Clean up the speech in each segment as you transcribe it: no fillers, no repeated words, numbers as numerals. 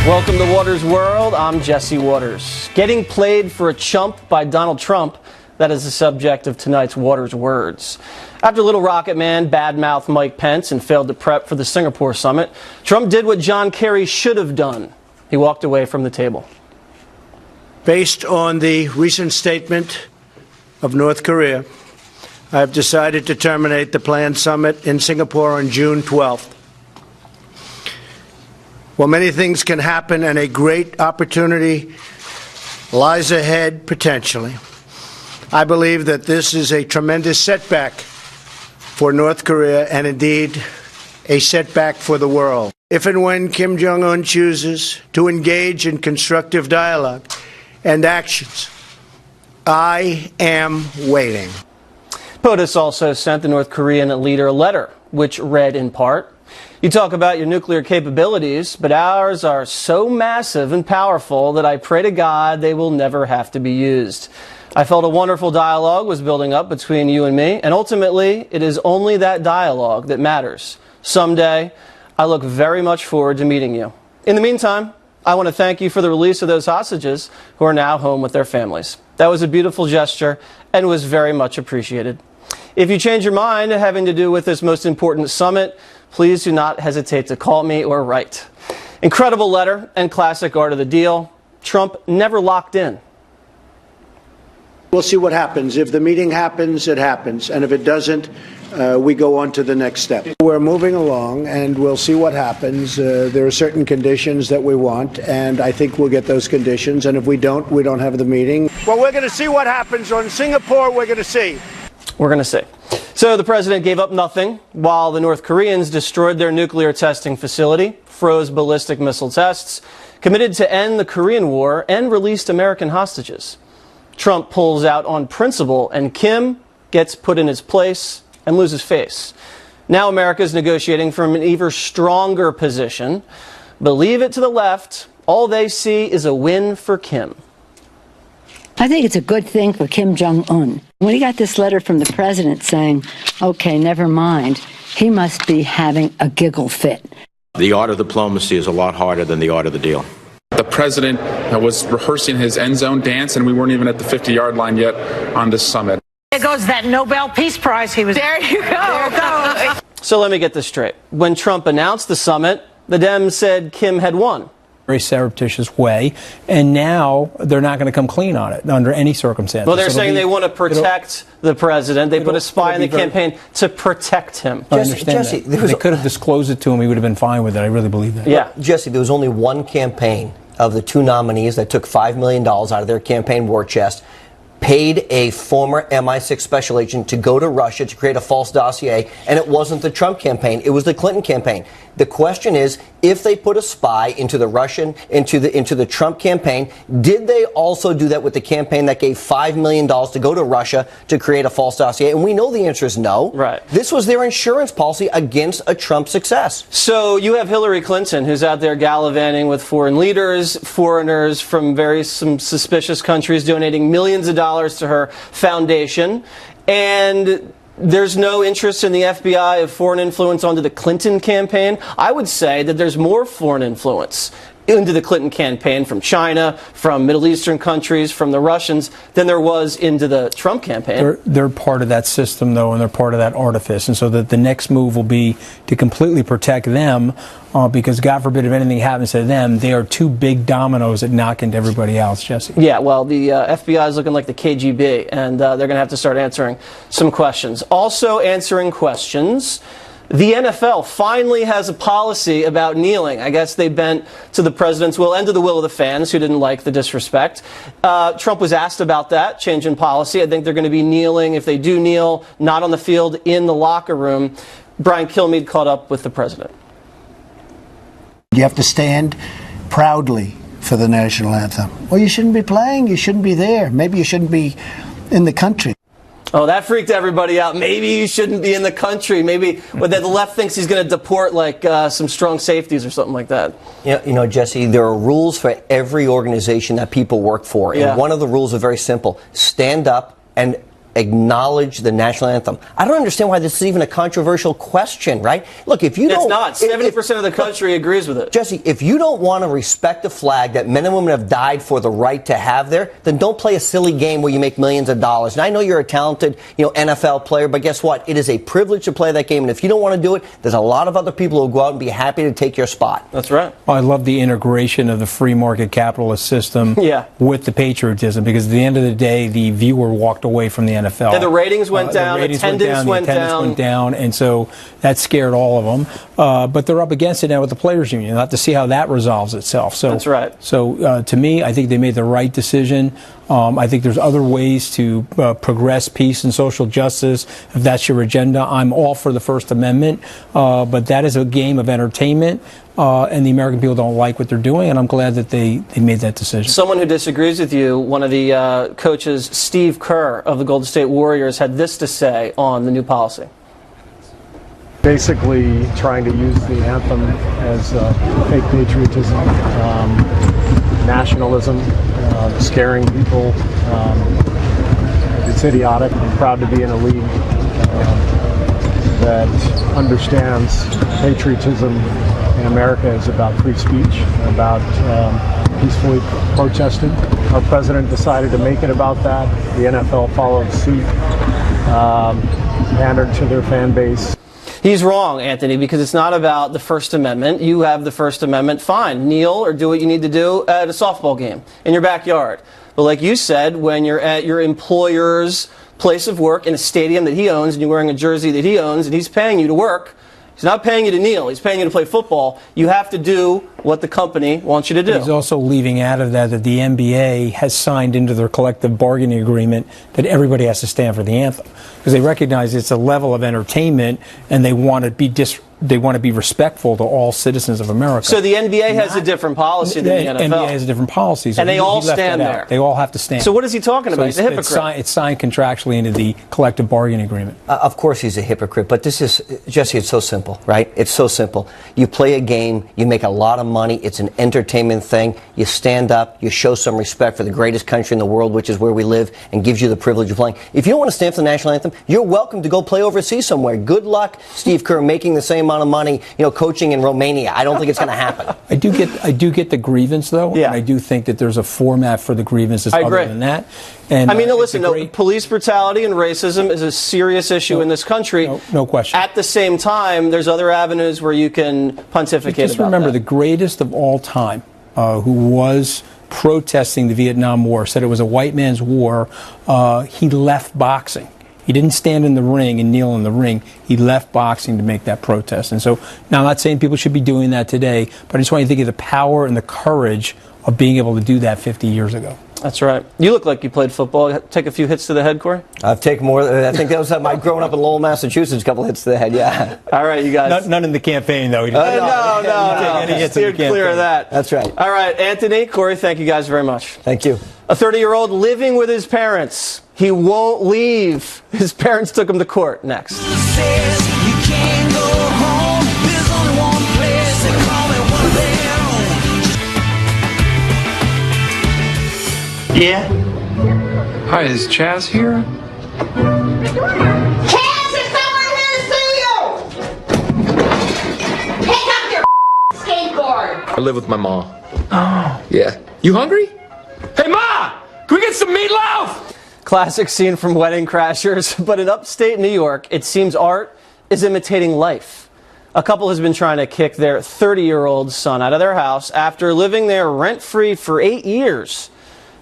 Welcome to Waters World. I'm Jesse Waters. Getting played for a chump by Donald Trump, that is the subject of tonight's Waters Words. After Little Rocket Man badmouthed Mike Pence and failed to prep for the Singapore summit, Trump did what John Kerry should have done. He walked away from the table. Based on the recent statement of North Korea, I have decided to terminate the planned summit in Singapore on June 12th. While many things can happen and a great opportunity lies ahead potentially, I believe that this is a tremendous setback for North Korea and indeed a setback for the world. If and when Kim Jong-un chooses to engage in constructive dialogue and actions, I am waiting. POTUS also sent the North Korean leader a letter, which read in part, "You talk about your nuclear capabilities, but ours are so massive and powerful that I pray to God they will never have to be used. I felt a wonderful dialogue was building up between you and me, and ultimately it is only that dialogue that matters. Someday, I look very much forward to meeting you. In the meantime, I want to thank you for the release of those hostages who are now home with their families. That was a beautiful gesture and was very much appreciated. If you change your mind having to do with this most important summit, please do not hesitate to call me or write." Incredible letter and classic art of the deal. Trump never locked in. We'll see what happens. If the meeting happens, it happens. And if it doesn't, we go on to the next step. We're moving along, and we'll see what happens. There are certain conditions that we want, and I think we'll get those conditions. And if we don't have the meeting. Well, we're going to see what happens on Singapore. We're going to see. We're going to see. So the president gave up nothing while the North Koreans destroyed their nuclear testing facility, froze ballistic missile tests, committed to end the Korean War, and released American hostages. Trump pulls out on principle, and Kim gets put in his place and loses face. Now America is negotiating from an even stronger position. But leave it to the left, all they see is a win for Kim. I think it's a good thing for Kim Jong-un. When he got this letter from the president saying, okay, never mind, he must be having a giggle fit. The art of diplomacy is a lot harder than the art of the deal. The president was rehearsing his end zone dance, and we weren't even at the 50-yard line yet on this summit. There goes that Nobel Peace Prize he was. There you go. There you go. So let me get this straight. When Trump announced the summit, the Dems said Kim had won. Very surreptitious way, and now they're not going to come clean on it under any circumstances. Well, they're saying they want to protect the president. They put a spy in the campaign to protect him. Jesse, they could have disclosed it to him. He would have been fine with it. I really believe that. Yeah. Jesse, there was only one campaign of the two nominees that took $5 million out of their campaign war chest, paid a former MI6 special agent to go to Russia to create a false dossier, and it wasn't the Trump campaign, it was the Clinton campaign. The question is, if they put a spy into the the Trump campaign, did they also do that with the campaign that gave $5 million to go to Russia to create a false dossier? And we know the answer is no. Right. This was their insurance policy against a Trump success. So you have Hillary Clinton, who's out there gallivanting with foreign leaders, foreigners from some suspicious countries, donating millions of dollars to her foundation, and there's no interest in the FBI of foreign influence onto the Clinton campaign. I would say that there's more foreign influence into the Clinton campaign from China, from Middle Eastern countries, from the Russians, than there was into the Trump campaign. They're part of that system, though, and they're part of that artifice. And so that the next move will be to completely protect them, because God forbid if anything happens to them, they are two big dominoes that knock into everybody else, Jesse. Yeah, well, the FBI is looking like the KGB, and they're going to have to start answering some questions. Also answering questions, the NFL finally has a policy about kneeling. I guess they bent to the president's will and to the will of the fans who didn't like the disrespect. Trump was asked about that change in policy. I think they're going to be kneeling, if they do kneel, not on the field, in the locker room. Brian Kilmeade caught up with the president. You have to stand proudly for the national anthem. Well, you shouldn't be playing. You shouldn't be there. Maybe you shouldn't be in the country. Oh, that freaked everybody out. Maybe you shouldn't be in the country. Maybe the left thinks he's going to deport some strong safeties or something like that. You know, Jesse, there are rules for every organization that people work for. And one of the rules are very simple. Stand up and acknowledge the national anthem. I don't understand why this is even a controversial question, right? Look, if you don't... It's not. 70% of the country agrees with it. Jesse, if you don't want to respect a flag that men and women have died for the right to have there, then don't play a silly game where you make millions of dollars. And I know you're a talented, NFL player, but guess what? It is a privilege to play that game. And if you don't want to do it, there's a lot of other people who will go out and be happy to take your spot. That's right. Well, I love the integration of the free market capitalist system with the patriotism, because at the end of the day, the viewer walked away from the NFL. And the ratings went down, attendance went down, and so that scared all of them. But they're up against it now with the players' union. They'll have to see how that resolves itself. So that's right. So to me, I think they made the right decision. I think there's other ways to progress peace and social justice. If that's your agenda, I'm all for the First Amendment. But that is a game of entertainment, and the American people don't like what they're doing, and I'm glad that they made that decision. Someone who disagrees with you, one of the coaches, Steve Kerr of the Golden State Warriors, had this to say on the new policy. Basically trying to use the anthem as fake patriotism, nationalism, scaring people. It's idiotic. I'm proud to be in a league that understands patriotism in America is about free speech, about peacefully protesting. Our president decided to make it about that. The NFL followed suit, pandered to their fan base. He's wrong, Anthony, because it's not about the First Amendment. You have the First Amendment, fine. Kneel or do what you need to do at a softball game in your backyard. But like you said, when you're at your employer's place of work in a stadium that he owns and you're wearing a jersey that he owns and he's paying you to work, he's not paying you to kneel, he's paying you to play football, you have to do what the company wants you to do. He's also leaving out of that the NBA has signed into their collective bargaining agreement that everybody has to stand for the anthem, because they recognize it's a level of entertainment and they want to be respectful to all citizens of America. So the NBA has a different policy than the NFL. NBA has a different policy. So and they all stand there. They all have to stand. So what is he talking about? He's a hypocrite. It's signed contractually into the collective bargaining agreement. Of course he's a hypocrite, but this is, Jesse, it's so simple, right? It's so simple. You play a game, you make a lot of money, it's an entertainment thing, you stand up, you show some respect for the greatest country in the world, which is where we live, and gives you the privilege of playing. If you don't want to stand for the national anthem, you're welcome to go play overseas somewhere. Good luck, Steve Kerr, making the same amount of money, coaching in Romania. I don't think it's going to happen. I do get the grievance, though. Yeah. And I do think that there's a format for the grievances other than that. And I mean, listen, police brutality and racism is a serious issue in this country. No question. At the same time, there's other avenues where you can pontificate Just remember, the greatest of all time, who was protesting the Vietnam War, said it was a white man's war. He left boxing. He didn't stand in the ring and kneel in the ring. He left boxing to make that protest. And so, now I'm not saying people should be doing that today, but I just want you to think of the power and the courage of being able to do that 50 years ago. That's right. You look like you played football. Take a few hits to the head, Corey? I've taken more. I think that was my growing up in Lowell, Massachusetts, a couple hits to the head, yeah. All right, you guys. None in the campaign, though. No. Steer clear of that. That's right. All right, Anthony, Corey, thank you guys very much. Thank you. A 30-year-old living with his parents. He won't leave. His parents took him to court. Next. Yeah? Hi, is Chaz here? Chaz is somewhere here to see you! Pick up your skateboard! I live with my mom. Oh. Yeah. You hungry? Hey, Ma! Can we get some meatloaf? Classic scene from Wedding Crashers, but in upstate New York, it seems art is imitating life. A couple has been trying to kick their 30-year-old son out of their house after living there rent-free for 8 years.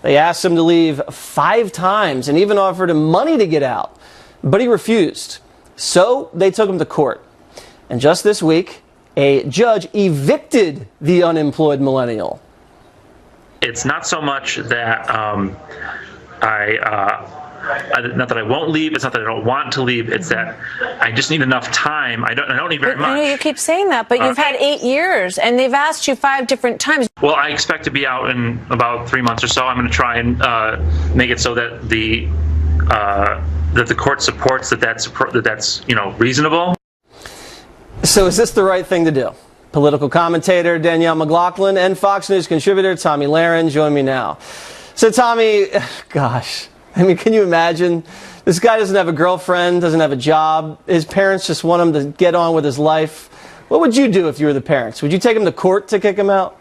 They asked him to leave 5 times and even offered him money to get out, but he refused. So they took him to court. And just this week, a judge evicted the unemployed millennial. It's not so much that not that I won't leave. It's not that I don't want to leave. It's that I just need enough time. I don't need very much. I know you keep saying that, but you've had 8 years, and they've asked you 5 different times. Well, I expect to be out in about 3 months or so. I'm going to try and make it so that the court supports that's reasonable. So is this the right thing to do? Political commentator Danielle McLaughlin and Fox News contributor Tommy Lahren join me now. So Tommy, gosh, I mean, can you imagine This guy doesn't have a girlfriend, doesn't have a job. His parents just want him to get on with his life. What would you do if you were the parents? Would you take him to court to kick him out?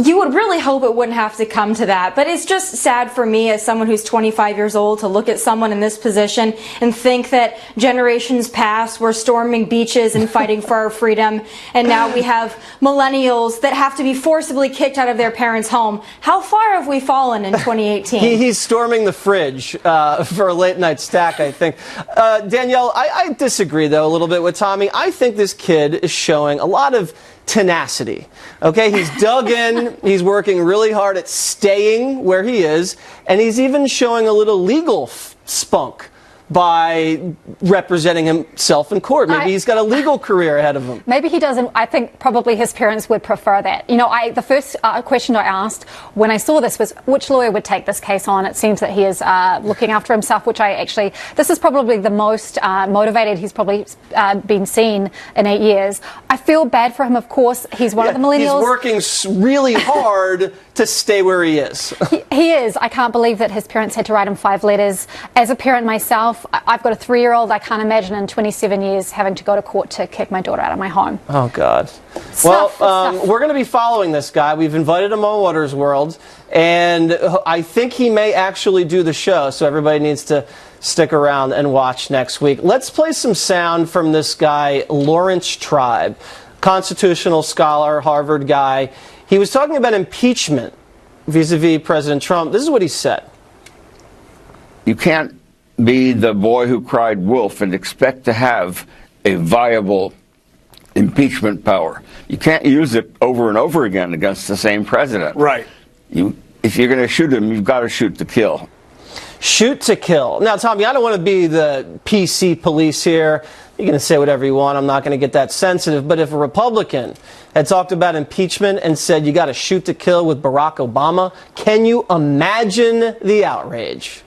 You would really hope it wouldn't have to come to that, but it's just sad for me as someone who's 25 years old to look at someone in this position and think that generations past were storming beaches and fighting for our freedom, and now we have millennials that have to be forcibly kicked out of their parents' home. How far have we fallen in 2018? He's storming the fridge for a late night stack, I think. Danielle, I disagree, though, a little bit with Tommy. I think this kid is showing a lot of tenacity. Okay, he's dug in, he's working really hard at staying where he is, and he's even showing a little legal spunk by representing himself in court. Maybe he's got a legal career ahead of him. Maybe he doesn't. I think probably his parents would prefer that. You know, the first question I asked when I saw this was which lawyer would take this case on. It seems that he is looking after himself, which this is probably the most motivated he's probably been seen in 8 years. I feel bad for him, of course. He's one of the millennials. He's working really hard to stay where he is. He is. I can't believe that his parents had to write him 5 letters. As a parent myself, I've got a 3-year-old. I can't imagine in 27 years having to go to court to kick my daughter out of my home. Oh, God. We're going to be following this guy. We've invited him on Waters World, and I think he may actually do the show, so everybody needs to stick around and watch next week. Let's play some sound from this guy, Lawrence Tribe, constitutional scholar, Harvard guy. He was talking about impeachment vis-a-vis President Trump. This is what he said. You can't be the boy who cried wolf and expect to have a viable impeachment power. You can't use it over and over again against the same president. Right. If you're going to shoot him, you've got to shoot to kill. Shoot to kill. Now, Tommy, I don't want to be the PC police here. You're going to say whatever you want. I'm not going to get that sensitive. But if a Republican had talked about impeachment and said you got to shoot to kill with Barack Obama, can you imagine the outrage?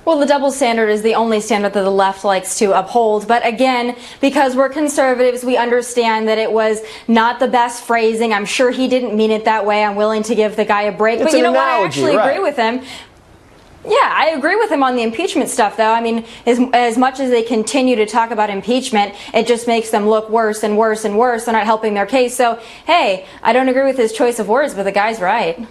Well, the double standard is the only standard that the left likes to uphold. But again, because we're conservatives, we understand that it was not the best phrasing. I'm sure he didn't mean it that way. I'm willing to give the guy a break. It's but you know analogy, what? I actually agree with him. Yeah, I agree with him on the impeachment stuff, though. I mean, as much as they continue to talk about impeachment, it just makes them look worse and worse and worse. They're not helping their case. So, hey, I don't agree with his choice of words, but the guy's right.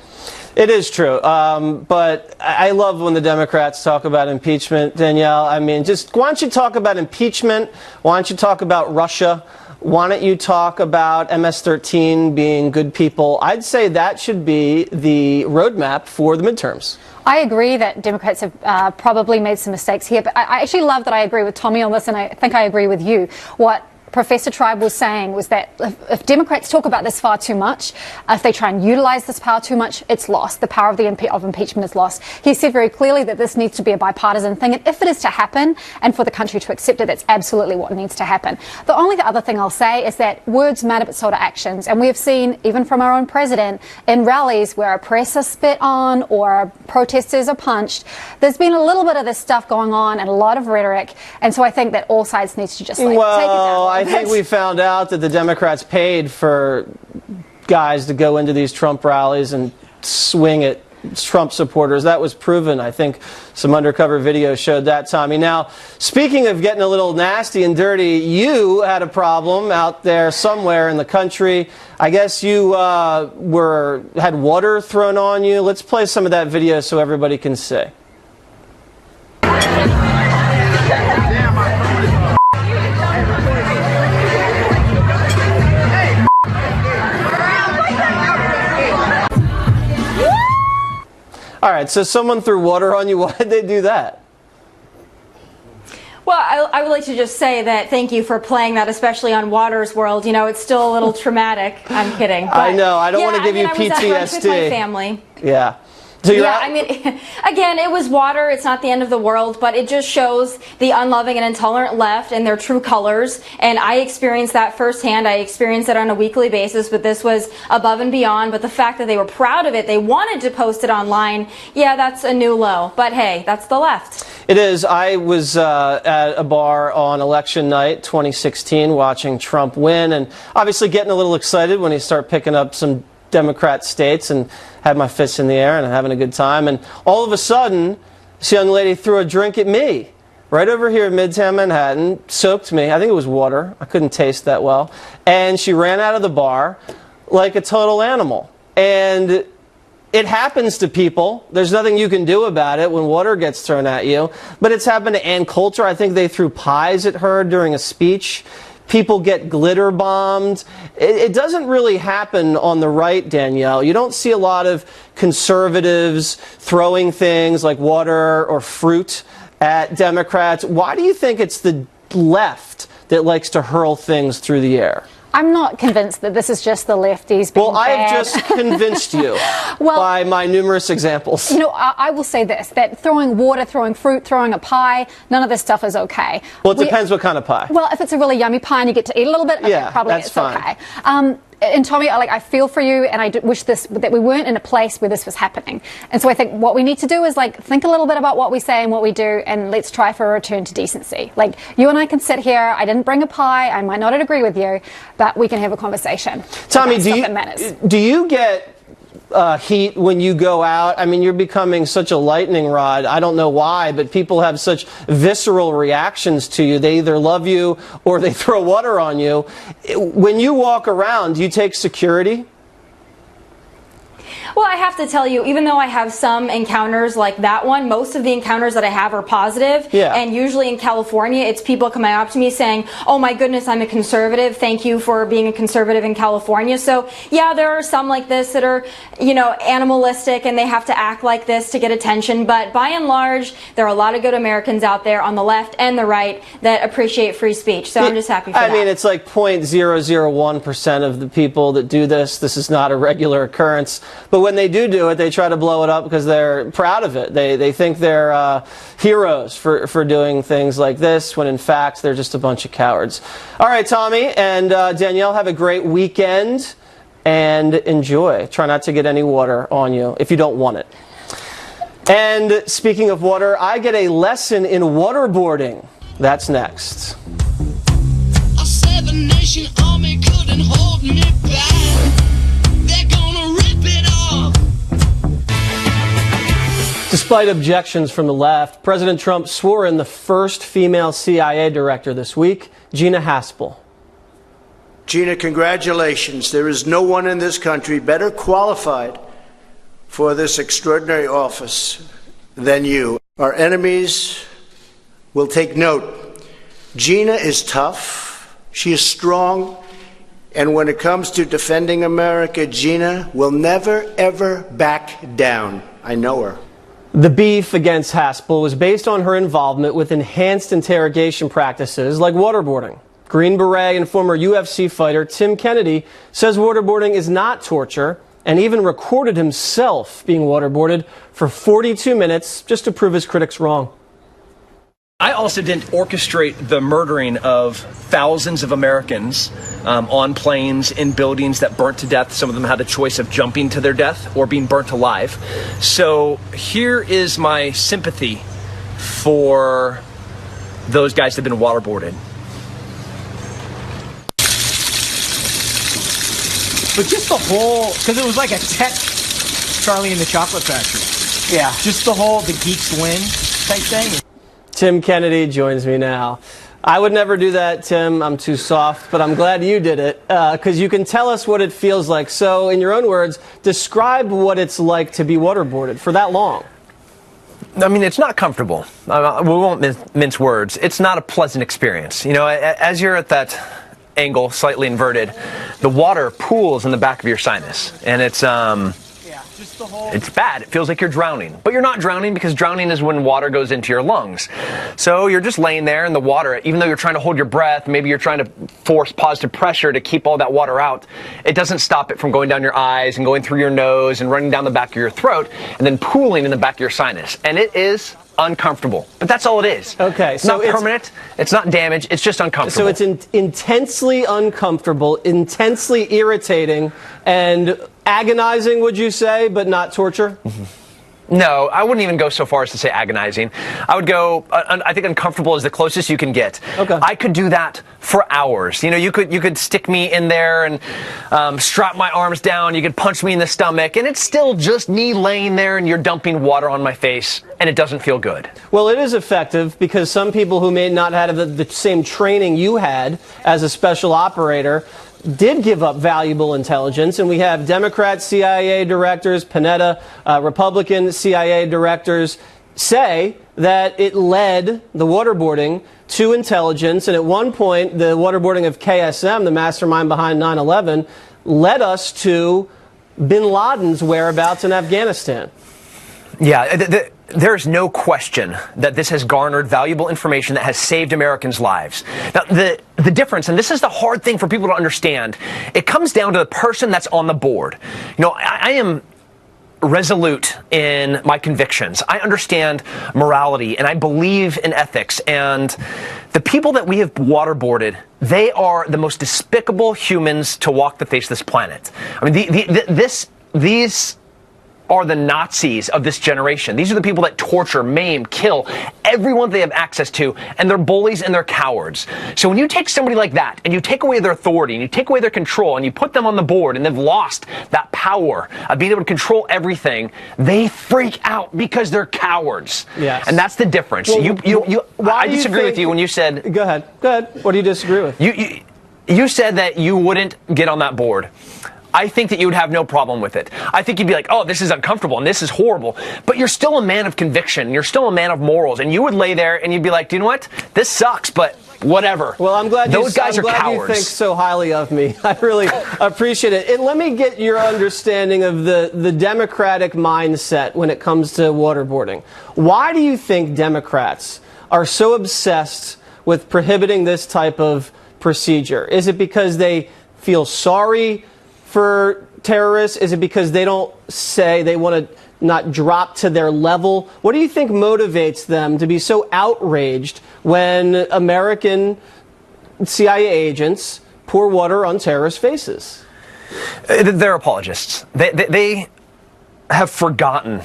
It is true, but I love when the Democrats talk about impeachment, Danielle. I mean, just why don't you talk about impeachment? Why don't you talk about Russia? Why don't you talk about MS-13 being good people? I'd say that should be the roadmap for the midterms. I agree that Democrats have probably made some mistakes here, but I actually love that I agree with Tommy on this, and I think I agree with you. What Professor Tribe was saying was that if Democrats talk about this far too much, if they try and utilize this power too much, it's lost. The power of impeachment is lost. He said very clearly that this needs to be a bipartisan thing, and if it is to happen, and for the country to accept it, that's absolutely what needs to happen. The only other thing I'll say is that words matter, but so do actions, and we have seen, even from our own president, in rallies where a press is spit on or protesters are punched, there's been a little bit of this stuff going on and a lot of rhetoric, and so I think that all sides need to just take it down. I think we found out that the Democrats paid for guys to go into these Trump rallies and swing at Trump supporters. That was proven. I think some undercover video showed that, Tommy. Now, speaking of getting a little nasty and dirty, you had a problem out there somewhere in the country. I guess you had water thrown on you. Let's play some of that video so everybody can see. All right, so someone threw water on you. Why did they do that? Well, I would like to just say that thank you for playing that, especially on Waters World. You know, it's still a little traumatic. I'm kidding. But, I know. I don't want to give you PTSD. I was at lunch with my family. Yeah. So I mean, again, it was water. It's not the end of the world, but it just shows the unloving and intolerant left and their true colors. And I experienced that firsthand. I experienced it on a weekly basis, but this was above and beyond. But the fact that they were proud of it, they wanted to post it online, yeah, that's a new low. But hey, that's the left. It is. I was at a bar on election night 2016 watching Trump win, and obviously getting a little excited when he started picking up some Democrat states and had my fists in the air and having a good time. And all of a sudden, this young lady threw a drink at me right over here in Midtown Manhattan, soaked me. I think it was water. I couldn't taste that well. And she ran out of the bar like a total animal. And it happens to people. There's nothing you can do about it when water gets thrown at you. But it's happened to Ann Coulter. I think they threw pies at her during a speech. People get glitter bombed. It doesn't really happen on the right, Danielle. You don't see a lot of conservatives throwing things like water or fruit at Democrats. Why do you think it's the left that likes to hurl things through the air? I'm not convinced that this is just the lefties being Well, I have bad. just convinced you by my numerous examples. You know, I will say this, that throwing water, throwing fruit, throwing a pie, none of this stuff is okay. Well, it depends what kind of pie. Well, if it's a really yummy pie and you get to eat a little bit, okay, Yeah, probably that's it's fine. okay. And Tommy, I feel for you, and I wish that we weren't in a place where this was happening. And so I think what we need to do is think a little bit about what we say and what we do, and let's try for a return to decency. You and I can sit here. I didn't bring a pie. I might not agree with you, but we can have a conversation. Tommy, that do you get heat when you go out? I mean, you're becoming such a lightning rod. I don't know why, but people have such visceral reactions to you. They either love you or they throw water on you. When you walk around, do you take security? Well, I have to tell you, even though I have some encounters like that one, most of the encounters that I have are positive. Yeah. And usually in California, it's people coming up to me saying, oh my goodness, I'm a conservative. Thank you for being a conservative in California. So yeah, there are some like this that are, animalistic and they have to act like this to get attention. But by and large, there are a lot of good Americans out there on the left and the right that appreciate free speech. So I'm just happy for that. I mean, it's like 0.001% of the people that do this. This is not a regular occurrence. But when they do it, they try to blow it up because they're proud of it. They think they're heroes for doing things like this, when in fact they're just a bunch of cowards. All right, Tommy and Danielle, have a great weekend and enjoy. Try not to get any water on you if you don't want it. And speaking of water, I get a lesson in waterboarding. That's next. A seven-nation army couldn't hold me back. They're gonna rip it off. Despite objections from the left, President Trump swore in the first female CIA director this week, Gina Haspel. Gina, congratulations. There is no one in this country better qualified for this extraordinary office than you. Our enemies will take note. Gina is tough. She is strong. And when it comes to defending America, Gina will never, ever back down. I know her. The beef against Haspel was based on her involvement with enhanced interrogation practices like waterboarding. Green Beret and former UFC fighter Tim Kennedy says waterboarding is not torture and even recorded himself being waterboarded for 42 minutes just to prove his critics wrong. I also didn't orchestrate the murdering of thousands of Americans on planes, in buildings that burnt to death. Some of them had a choice of jumping to their death or being burnt alive. So here is my sympathy for those guys that have been waterboarded. But just the whole, because it was like a tech Charlie and the Chocolate Factory. Yeah. Just the geeks win type thing. Tim Kennedy joins me now. I would never do that, Tim. I'm too soft, but I'm glad you did it because you can tell us what it feels like. So, in your own words, describe what it's like to be waterboarded for that long. I mean, it's not comfortable. We won't mince words. It's not a pleasant experience. You know, as you're at that angle, slightly inverted, the water pools in the back of your sinus, and it's bad. It feels like you're drowning, but you're not drowning because drowning is when water goes into your lungs. So you're just laying there in the water, even though you're trying to hold your breath, maybe you're trying to force positive pressure to keep all that water out. It doesn't stop it from going down your eyes and going through your nose and running down the back of your throat and then pooling in the back of your sinus. And it is uncomfortable, but that's all it is. Okay, it's not permanent, it's not damage, it's just uncomfortable. So it's intensely uncomfortable, intensely irritating, and agonizing, would you say, but not torture? No, I wouldn't even go so far as to say agonizing. I would go, I think uncomfortable is the closest you can get. Okay. I could do that for hours. You know, you could stick me in there and strap my arms down. You could punch me in the stomach, and it's still just me laying there and you're dumping water on my face, and it doesn't feel good. Well, it is effective because some people who may not have the same training you had as a special operator did give up valuable intelligence, and we have Democrat CIA directors, Panetta, Republican CIA directors say that it led the waterboarding to intelligence, and at one point the waterboarding of KSM, the mastermind behind 9/11, led us to bin Laden's whereabouts in Afghanistan. Yeah, there's no question that this has garnered valuable information that has saved Americans' lives. Now, the difference, and this is the hard thing for people to understand, it comes down to the person that's on the board. You know, I am resolute in my convictions. I understand morality, and I believe in ethics. And the people that we have waterboarded, they are the most despicable humans to walk the face of this planet. I mean, these are the Nazis of this generation. These are the people that torture, maim, kill everyone they have access to, and they're bullies and they're cowards. So when you take somebody like that and you take away their authority and you take away their control and you put them on the board and they've lost that power of being able to control everything, they freak out because they're cowards. Yes. And that's the difference. Well, I disagree with you when you said... Go ahead. What do you disagree with? You said that you wouldn't get on that board. I think that you would have no problem with it. I think you'd be like, oh, this is uncomfortable and this is horrible. But you're still a man of conviction. You're still a man of morals. And you would lay there and you'd be like, do you know what? This sucks, but whatever. Well, I'm glad those guys are glad cowards. You think so highly of me. I really appreciate it. And let me get your understanding of the Democratic mindset when it comes to waterboarding. Why do you think Democrats are so obsessed with prohibiting this type of procedure? Is it because they feel sorry for terrorists? Is it because they don't say they want to not drop to their level? What do you think motivates them to be so outraged when American CIA agents pour water on terrorist faces? They're apologists. They have forgotten.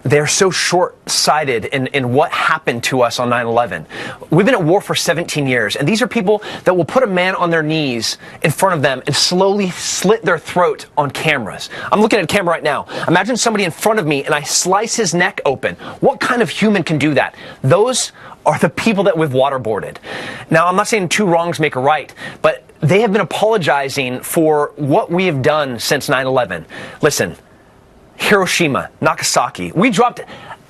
They're so short-sighted in what happened to us on 9/11. We've been at war for 17 years, and these are people that will put a man on their knees in front of them and slowly slit their throat on cameras. I'm looking at a camera right now. Imagine somebody in front of me, and I slice his neck open. What kind of human can do that? Those are the people that we've waterboarded. Now, I'm not saying two wrongs make a right, but they have been apologizing for what we have done since 9/11. Listen. Hiroshima, Nagasaki. We dropped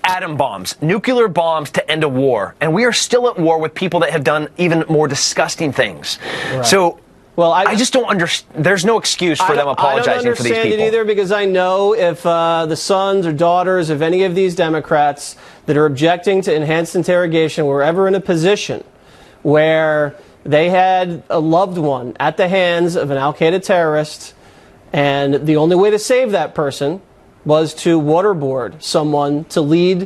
atom bombs, nuclear bombs to end a war, and we are still at war with people that have done even more disgusting things. Right. So, well, I just don't understand. There's no excuse for them apologizing for these people. I don't understand it either, because I know if the sons or daughters of any of these Democrats that are objecting to enhanced interrogation were ever in a position where they had a loved one at the hands of an al-Qaeda terrorist, and the only way to save that person was to waterboard someone to lead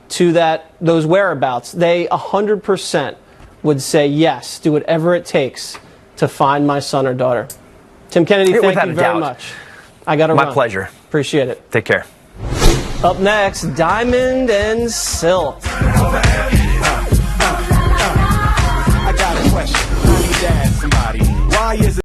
to those whereabouts, they 100% would say yes, do whatever it takes to find my son or daughter. Tim Kennedy, thank you very much. I got to run. My pleasure. Appreciate it. Take care. Up next, Diamond and Silk. I got a question. I need to ask somebody. Why is it